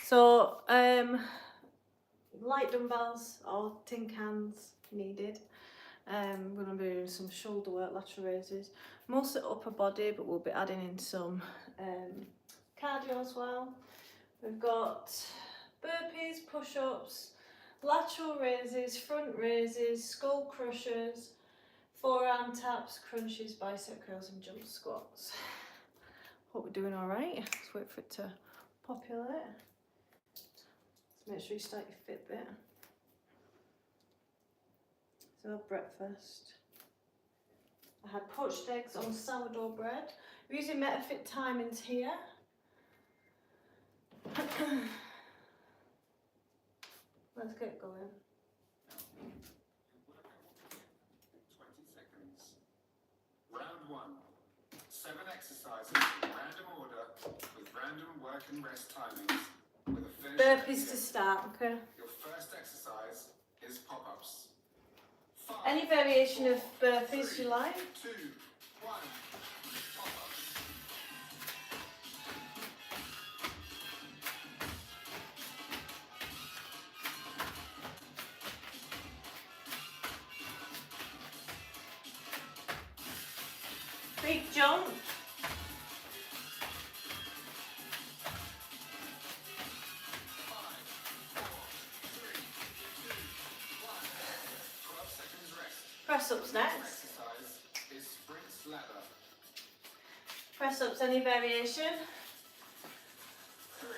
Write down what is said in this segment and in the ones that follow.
So light dumbbells or tin cans needed. We're going to be doing some shoulder work, lateral raises, mostly upper body, but we'll be adding in some cardio as well. We've got burpees, push-ups, lateral raises, front raises, skull crushers, forearm taps, crunches, bicep curls and jump squats. Hope we're doing all right. Let's wait for it to populate. Let's make sure you start your Fitbit. So I had breakfast. I had poached eggs on sourdough bread. We're using MetaFit timings here. Let's get going. 20 seconds. Round 1. 7 exercises in random order with random work and rest timings with a finish. Burpees to start, okay? Your first exercise is pop-ups. Any variation of burpees you like. 2, 1. Pop-ups. Big jump. 12 seconds rest. Press ups next. Exercise is sprints ladder. Press ups, any variation. 3,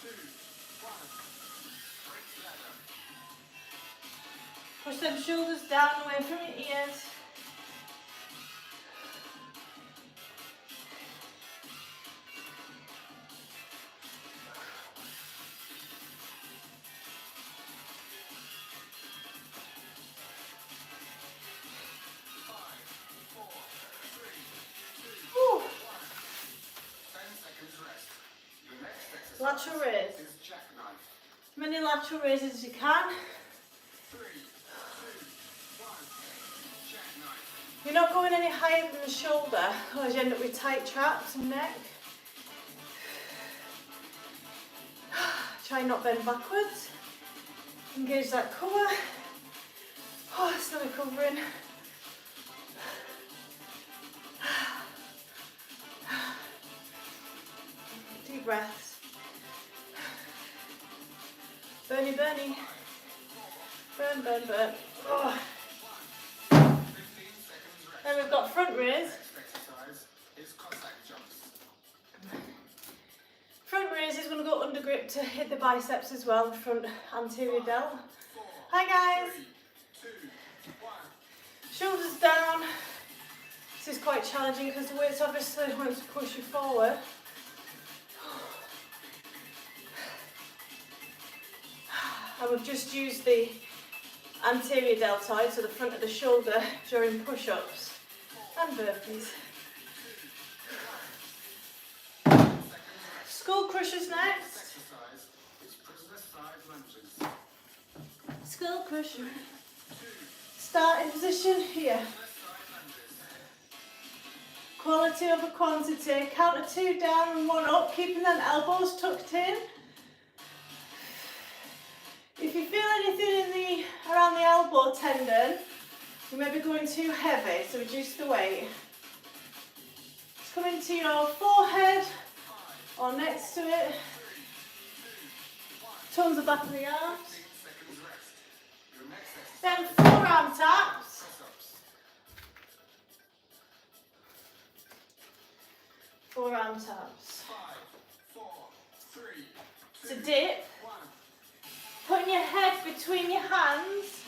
2, 1. Sprints ladder. Push them shoulders down away from your ears. Lateral raise. As many lateral raises as you can. 3, 2, 1. Jackknife. You're not going any higher than the shoulder, otherwise you end up with tight traps and neck. Try not bend backwards. Engage that core. Oh, still recovering. Deep breaths. Burny, burny. Burn, burn, burn. Oh. Then we've got front raise. Front raise is going to go under grip to hit the biceps as well, the front anterior delt. Hi guys. Shoulders down. This is quite challenging because the weight's obviously going to push you forward. And we've just used the anterior deltoid, so the front of the shoulder, during push-ups and burpees. Skull crushers next. Skull crusher. Starting position here. Quality over quantity. Count to 2 down and 1 up, keeping them elbows tucked in. If you feel anything around the elbow tendon, you may be going too heavy, so reduce the weight. Just come into your forehead or next to it. Tones the back of the arms. Then forearm taps. Forearm taps. 5, 4, 3, 2, To dip. 1. Putting your head between your hands.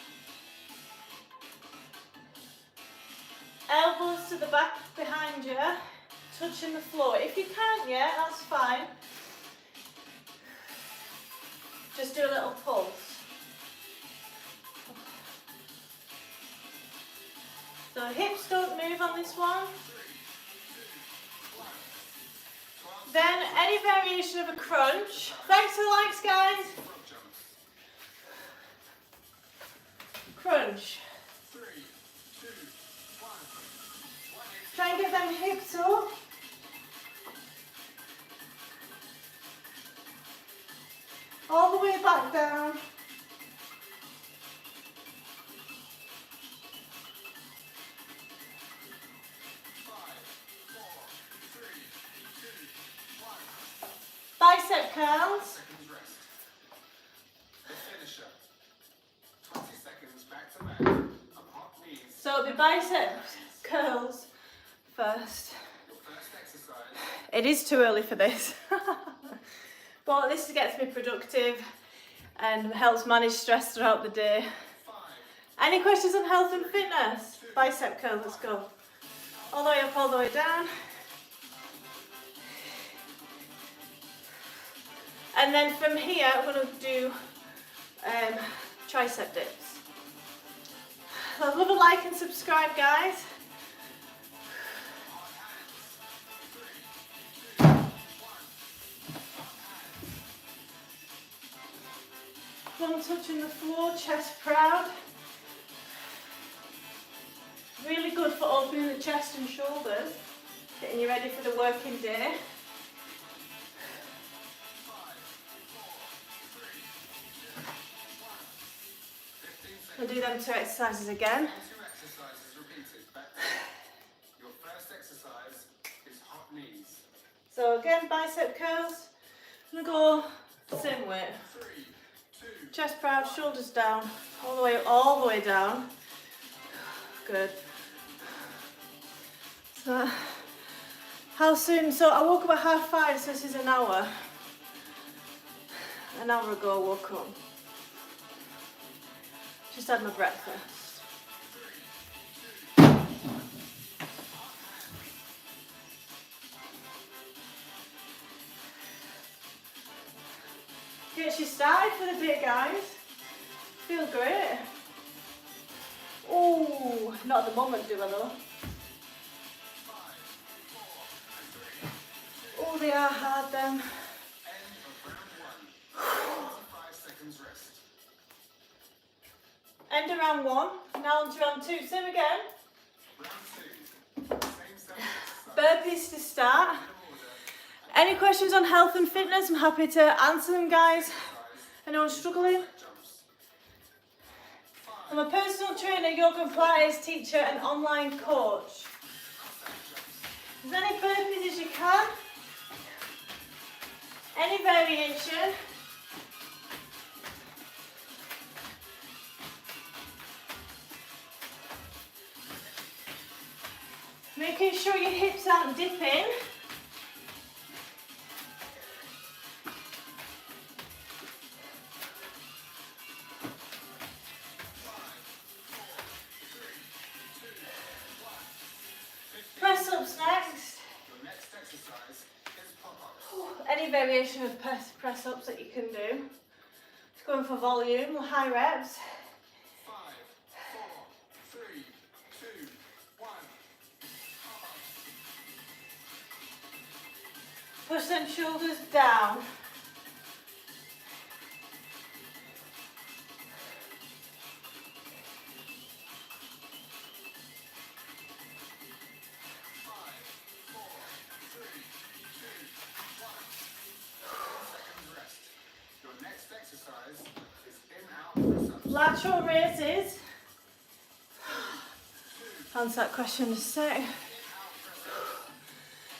Elbows to the back behind you. Touching the floor. If you can't yet, that's fine. Just do a little pulse. So hips don't move on this one. Then any variation of a crunch. Thanks for the likes, guys. Crunch. 3, 2, 1. Try and get them hips up. All the way back down. 5, 4, 3, 2, 1. Bicep curls. Seconds rest. The finisher. 20 seconds back to back. Up hop knees. So the bicep curls first. Your first exercise. It is too early for this. But this gets me productive and helps manage stress throughout the day. 5, Any questions on health and fitness? Bicep curl, let's go. All the way up, all the way down. And then from here, I'm going to do tricep dips. I'd love a like and subscribe, guys. Thumb touching the floor, chest proud. Really good for opening the chest and shoulders, getting you ready for the working day. 5, 4, 3, 2, 1. 15 We'll seconds. do them 2 exercises again. 2 exercises repeated. Back to back. Your first exercise is hop knees. So again, bicep curls. I'm going to go same weight. 3, 2, Chest proud, shoulders down, all the way down. Good. So, how soon? So I woke up at 5:30, so this is an hour. An hour ago I woke up. Just had my breakfast. Gets you started for the day, guys. Feel great. Oh, not at the moment, do I though? 5, 4, 3, Oh, they are hard then. End of round 1. 25 seconds rest. End of round 1, now on to round 2. Same again. Round 2. Same 7 exercises. Burpees to start. Order. Any questions on health and fitness? I'm happy to answer them, guys. Anyone struggling? Jumps. I'm a personal trainer, Yoga Pilates Teacher and online coach. As many burpees as you can. Any variation. Making sure your hips aren't dipping. Press ups next. Your next exercise is pop-ups. Any variation of press ups that you can do. Just going for volume, high reps. 5, 4, 3, 2, 1. Pop-ups. Push them shoulders down. Lateral raises. Answer that question in a sec.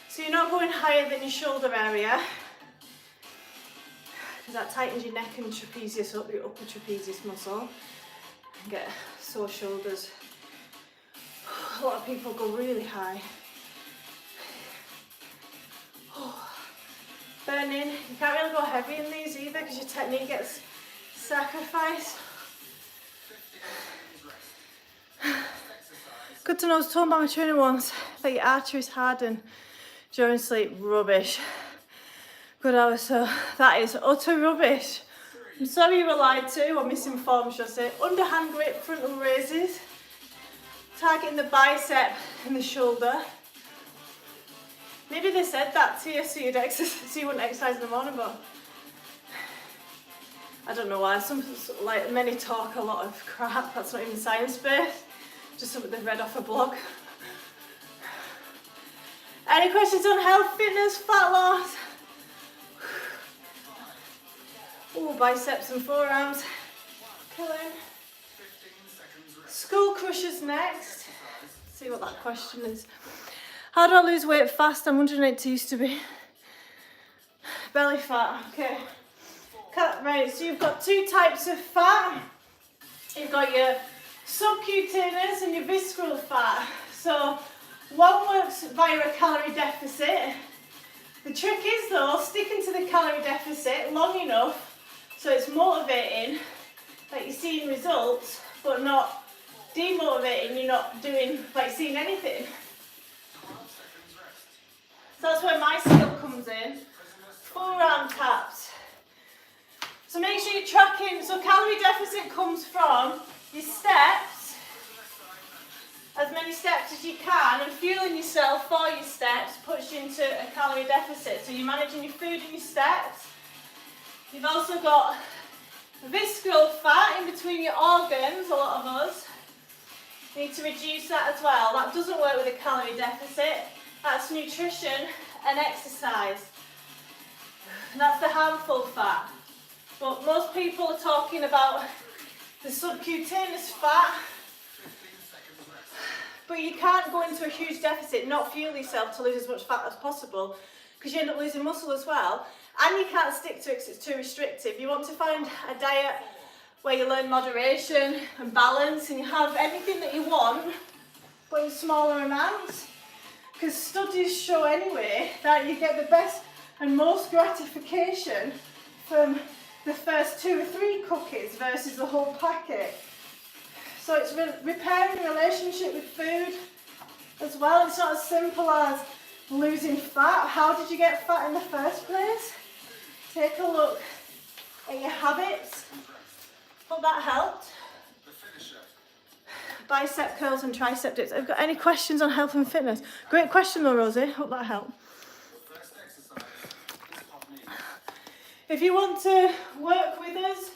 So you're not going higher than your shoulder area, because that tightens your neck and trapezius up, your upper trapezius muscle, and get sore shoulders. A lot of people go really high. Burning. You can't really go heavy in these either because your technique gets sacrificed. Good to know. I was told by my trainer once that your arteries harden during sleep. Rubbish. Good hour, so that is utter rubbish. I'm sorry you were lied to, or misinformed, should I say. Underhand grip, frontal raises. Targeting the bicep and the shoulder. Maybe they said that to you so you'd exercise, so you wouldn't exercise in the morning, but I don't know why. Like many talk a lot of crap that's not even science-based. Just something they've read off a blog. Any questions on health, fitness, fat loss? Ooh, biceps and forearms. Killing. 15 seconds rest. Skull crushers next. See what that question is. How do I lose weight fast? I'm 180 used to be. Belly fat, okay. Right, so you've got two types of fat. You've got your subcutaneous and your visceral fat. So one works via a calorie deficit. The trick is though, sticking to the calorie deficit long enough so it's motivating, like you're seeing results, but not demotivating, you're not doing, like seeing anything. 12 seconds rest. So that's where my skill comes in. Forearm taps. So make sure you're tracking, so calorie deficit comes from your steps, as many steps as you can, and fueling yourself for your steps puts you into a calorie deficit. So you're managing your food and your steps. You've also got visceral fat in between your organs, a lot of us. You need to reduce that as well. That doesn't work with a calorie deficit. That's nutrition and exercise. And that's the harmful fat. But most people are talking about the subcutaneous fat. 15 seconds rest. But you can't go into a huge deficit, not fuel yourself to lose as much fat as possible, because you end up losing muscle as well. And you can't stick to it because it's too restrictive. You want to find a diet where you learn moderation and balance and you have everything that you want, but in smaller amounts. Because studies show anyway that you get the best and most gratification from the first 2 or 3 cookies versus the whole packet. So it's repairing a relationship with food as well. It's not as simple as losing fat. How did you get fat in the first place? Take a look at your habits. Hope that helped. The finisher. Bicep curls and tricep dips. Have you got any questions on health and fitness? Great question though, Rosie. Hope that helped. The first exercise is hot knees. If you want to work with us,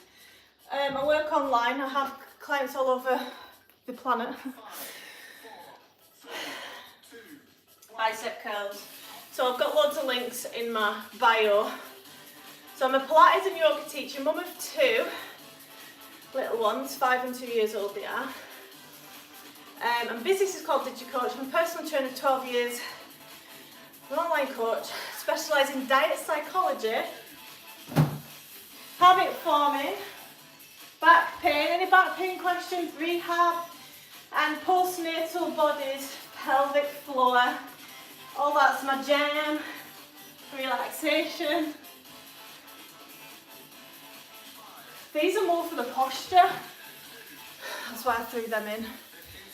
I work online. I have clients all over the planet. 5, 4, 3, 2, 1. Bicep curls. So I've got loads of links in my bio. So I'm a Pilates and yoga teacher, mum of 2 little ones, 5 and 2 years old they are. And business is called DigiCoach. I'm a personal trainer, 12 years, an online coach, specialise in diet psychology, habit forming, back pain, any back pain questions, rehab, and postnatal bodies, pelvic floor. All that's my jam, relaxation. These are more for the posture. That's why I threw them in. 15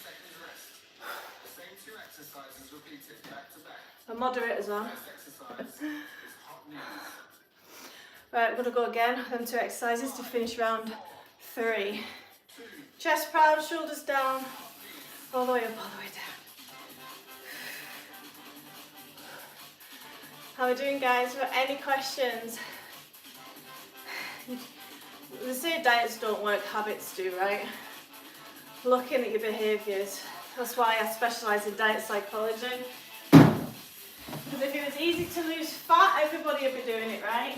seconds rest. The same 2 exercises repeated back to back. A moderate as well. First exercise is hot knees. Right, I'm going to go again. Them 2 exercises to finish round 3. 2, Chest proud, shoulders down, all the way up, all the way down. How are we doing, guys? Got any questions? They say diets don't work, habits do, right? Looking at your behaviours. That's why I specialise in diet psychology. Because if it was easy to lose fat, everybody would be doing it, right?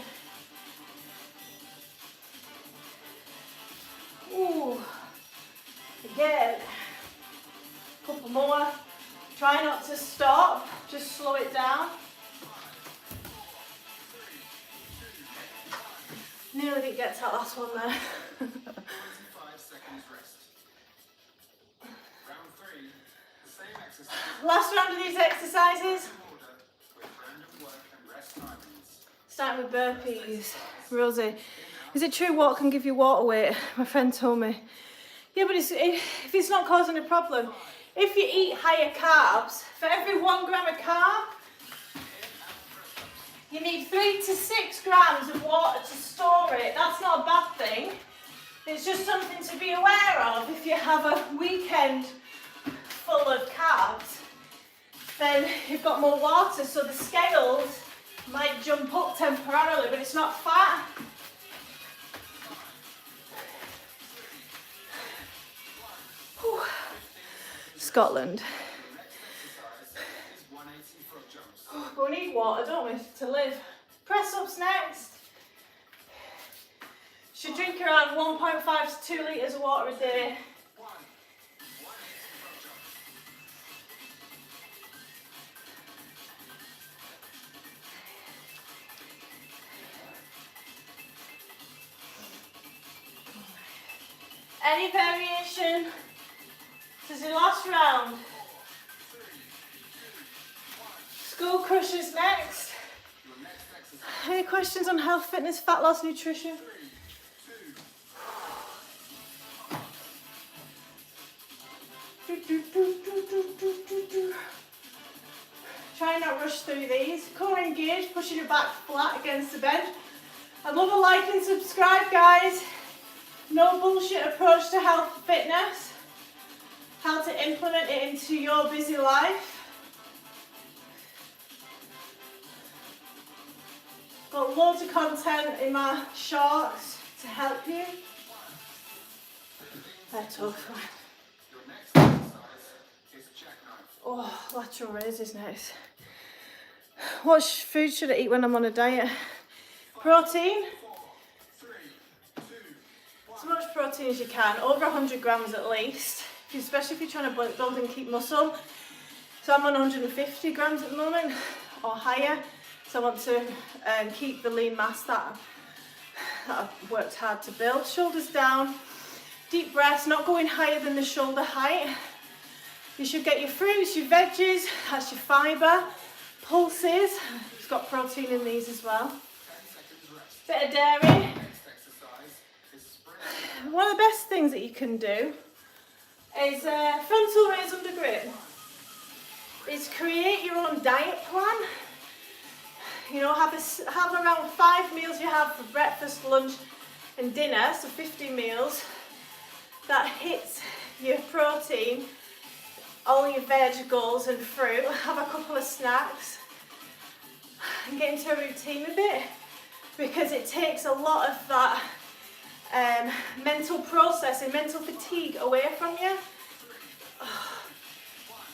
Ooh. Again. Couple more. Try not to stop, just slow it down. Nearly didn't get to that last one there. 25 seconds rest. Round 3, the same exercise Last round of these exercises. in order with random work and rest timings. Starting with burpees. Rosie, is it true water can give you water weight? My friend told me. Yeah, but if it's not causing a problem, if you eat higher carbs, for every 1 gram of carb, you need 3 to 6 grams of water to store it. That's not a bad thing. It's just something to be aware of. If you have a weekend full of carbs, then you've got more water, so the scales might jump up temporarily, but it's not fat. Whew. Scotland. The next exercise is 180 foot jumps. But we need water, don't we, to live. Press ups next. Should drink around 1.5 to 2 litres of water a day. Any variation? This is your last round. School crushers next. Any questions on health, fitness, fat loss, nutrition? Try and not rush through these. Core engaged, pushing your back flat against the bench. I'd love a like and subscribe, guys. No bullshit approach to health and fitness. How to implement it into your busy life. Got loads of content in my shorts to help you. They're tough. Oh, lateral raises next. What food should I eat when I'm on a diet? Protein. As much protein as you can, over 100 grams at least, especially if you're trying to build and keep muscle. So I'm on 150 grams at the moment, or higher. So I want to keep the lean mass that I've worked hard to build. Shoulders down, deep breaths, not going higher than the shoulder height. You should get your fruits, your veggies, that's your fibre, pulses. It's got protein in these as well. Bit of dairy. One of the best things that you can do is frontal raise under grip. Is create your own diet plan. You know, have around 5 meals you have for breakfast, lunch and dinner, so 50 meals. That hits your protein, all your vegetables and fruit. Have a couple of snacks and get into a routine with it, because it takes a lot of that mental processing, mental fatigue away from you.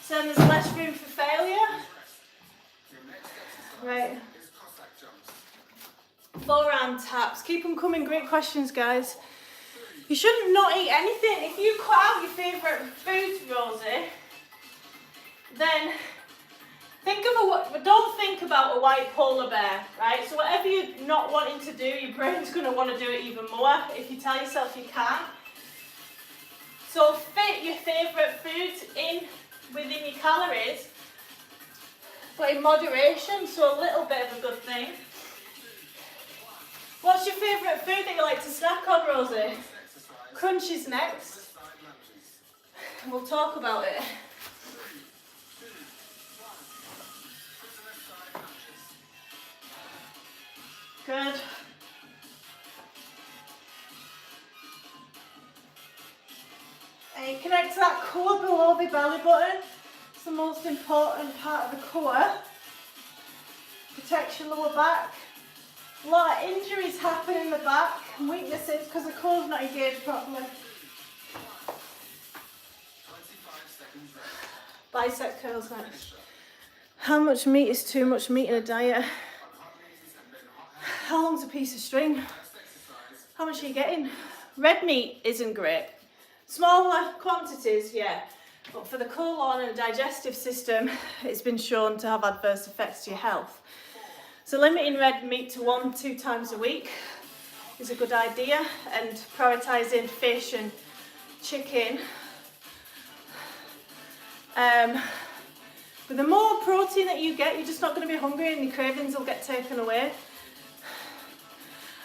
So then there's less room for failure. Right. Forearm taps. Keep them coming. Great questions, guys. You shouldn't not eat anything. If you cut out your favourite foods, Rosie, then don't think about a white polar bear, right? So whatever you're not wanting to do, your brain's going to want to do it even more if you tell yourself you can't. So fit your favourite foods within your calories, but in moderation, so a little bit of a good thing. What's your favourite food that you like to snack on, Rosie? Crunches next. We'll talk about it. Good. And you connect to that core below the belly button. It's the most important part of the core. Protects your lower back. A lot of injuries happen in the back, and weaknesses, because the core's not engaged properly. Bicep curls next. How much meat is too much meat in a diet? How long's a piece of string? How much are you getting? Red meat isn't great. Smaller quantities, yeah. But for the colon and digestive system, it's been shown to have adverse effects to your health. So limiting red meat to 1-2 times a week is a good idea, and prioritising fish and chicken. But the more protein that you get, you're just not going to be hungry and your cravings will get taken away.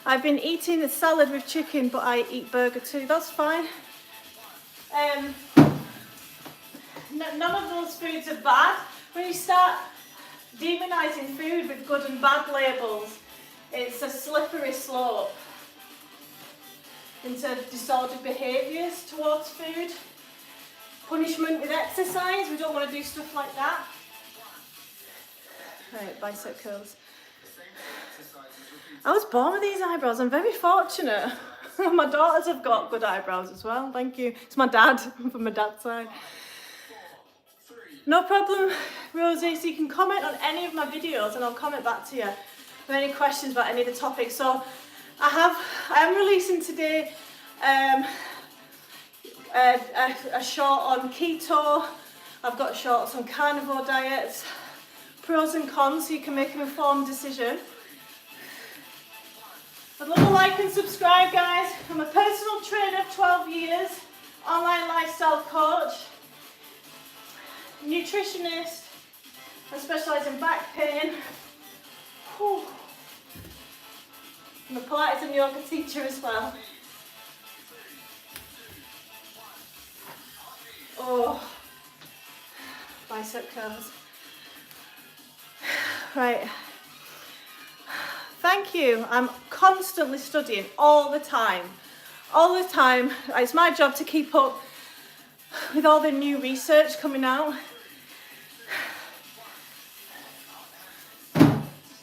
I've been eating a salad with chicken, but I eat burger too. That's fine. None of those foods are bad. When you start demonising food with good and bad labels, it's a slippery slope into disordered behaviours towards food. Punishment with exercise, we don't want to do stuff like that. Right, bicep curls. I was born with these eyebrows, I'm very fortunate. My daughters have got good eyebrows as well, thank you. It's my dad, from my dad's side. No problem, Rosie, so you can comment on any of my videos and I'll comment back to you with any questions about any of the topics. So I am releasing today a short on keto. I've got shorts on carnivore diets, pros and cons, so you can make an informed decision. I'd love a like and subscribe, guys. I'm a personal trainer of 12 years, online lifestyle coach, nutritionist. I specialise in back pain. Whew. I'm a Pilates and yoga teacher as well. Oh, bicep curls. Right. Thank you. I'm constantly studying all the time. All the time. It's my job to keep up with all the new research coming out.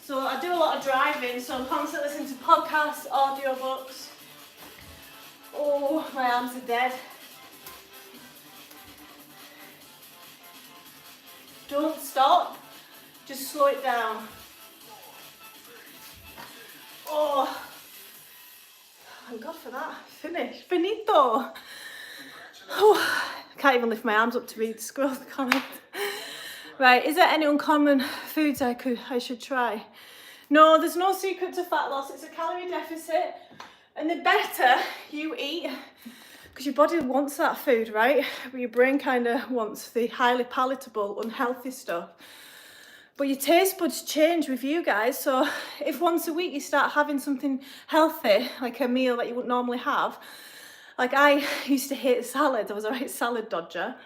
So I do a lot of driving, so I'm constantly listening to podcasts, audiobooks. Oh, my arms are dead. Don't stop, just slow it down. Oh, thank God for that. Finished. Finito. Oh, I can't even lift my arms up to read, scroll the comments. Right, is there any uncommon foods I should try? No, there's no secret to fat loss. It's a calorie deficit. And the better you eat, because your body wants that food, right? But your brain kind of wants the highly palatable, unhealthy stuff. But your taste buds change with you guys. So if once a week you start having something healthy, like a meal that you wouldn't normally have, like I used to hate salad. I was a right salad dodger.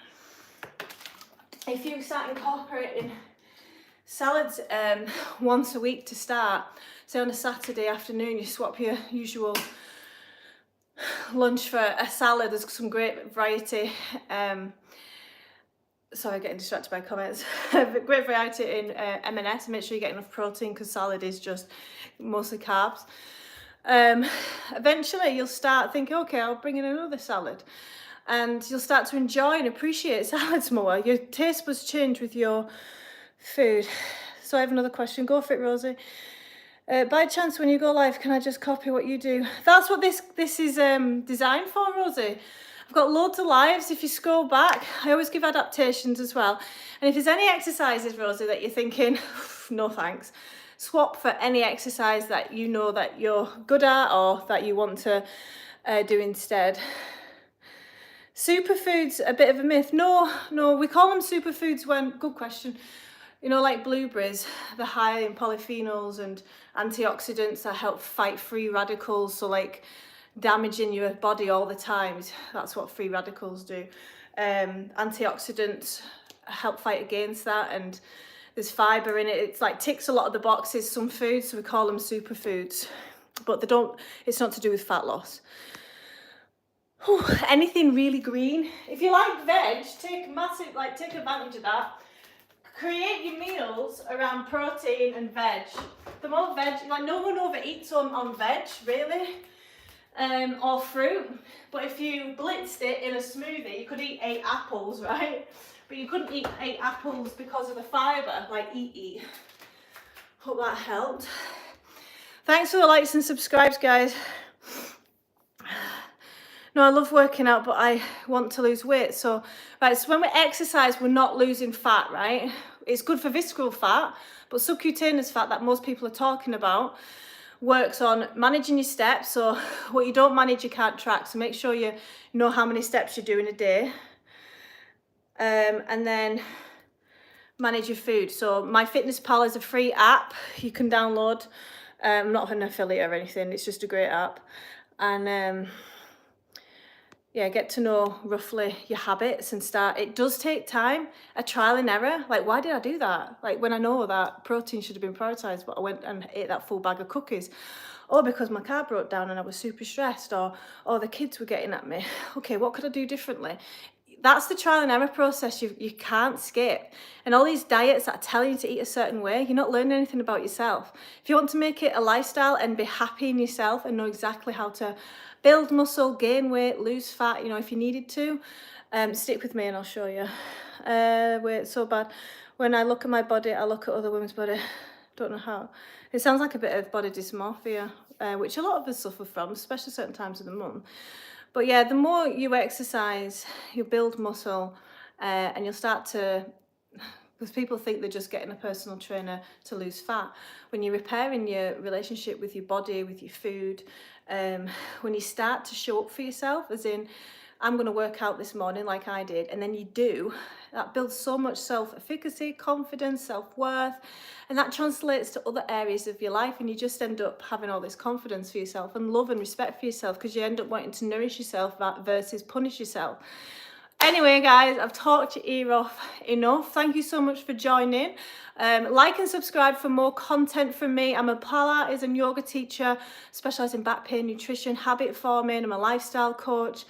If you start incorporating salads once a week to start, say on a Saturday afternoon, you swap your usual lunch for a salad. There's some great variety. Sorry, getting distracted by comments. Great variety in M&S. Make sure you get enough protein because salad is just mostly carbs. Eventually you'll start thinking, okay, I'll bring in another salad. And you'll start to enjoy and appreciate salads more. Your taste buds change with your food. So I have another question. Go for it, Rosie. By chance, when you go live, can I just copy what you do? That's what this is designed for, Rosie. I've got loads of lives. If you scroll back, I always give adaptations as well. And if there's any exercises, Rosie, that you're thinking, no thanks, swap for any exercise that you know that you're good at or that you want to do instead. Superfoods, a bit of a myth. No, we call them superfoods when, good question, you know, like blueberries, they're high in polyphenols and antioxidants that help fight free radicals, so like damaging your body all the time, that's what free radicals do. Antioxidants help fight against that, and there's fibre in it. It's like ticks a lot of the boxes, some foods, so we call them superfoods, but they don't, it's not to do with fat loss. Anything really green. If you like veg, take advantage of that. Create your meals around protein and veg. The more veg, like no one overeats on veg, really, or fruit. But if you blitzed it in a smoothie, you could eat 8 apples, right? But you couldn't eat 8 apples because of the fibre, like eat. Hope that helped. Thanks for the likes and subscribes, guys. No, I love working out, but I want to lose weight. So when we exercise, we're not losing fat, right? It's good for visceral fat, but subcutaneous fat that most people are talking about works on managing your steps. So what you don't manage, you can't track. So make sure you know how many steps you do in a day. And then manage your food. So MyFitnessPal is a free app you can download. I'm not an affiliate or anything. It's just a great app. And yeah, get to know roughly your habits and start. It does take time, a trial and error. Like, why did I do that? Like, when I know that protein should have been prioritized, but I went and ate that full bag of cookies. Or because my car broke down and I was super stressed, or the kids were getting at me. Okay, what could I do differently? That's the trial and error process you can't skip. And all these diets that are telling you to eat a certain way, you're not learning anything about yourself. If you want to make it a lifestyle and be happy in yourself and know exactly how to build muscle, gain weight, lose fat, you know, if you needed to, stick with me and I'll show you. Wait, so bad. When I look at my body, I look at other women's body. Don't know how. It sounds like a bit of body dysmorphia. which a lot of us suffer from, especially certain times of the month. But yeah, the more you exercise, you build muscle, and you'll start to, because people think they're just getting a personal trainer to lose fat. When you're repairing your relationship with your body, with your food, when you start to show up for yourself, as in, I'm going to work out this morning like I did, and then you do, that builds so much self-efficacy, confidence, self-worth, and that translates to other areas of your life, and you just end up having all this confidence for yourself and love and respect for yourself, because you end up wanting to nourish yourself versus punish yourself. Anyway, guys, I've talked your ear off enough. Thank you so much for joining. Like and subscribe for more content from me. I'm a Pilates and yoga teacher, specialising in back pain, nutrition, habit forming. I'm a lifestyle coach.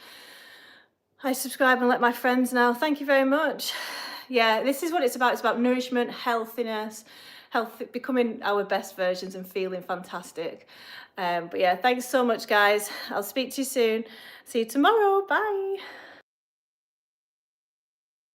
I subscribe and let my friends know. Thank you very much. Yeah, this is what it's about. It's about nourishment, healthiness, becoming our best versions and feeling fantastic. But yeah, thanks so much, guys. I'll speak to you soon. See you tomorrow. Bye.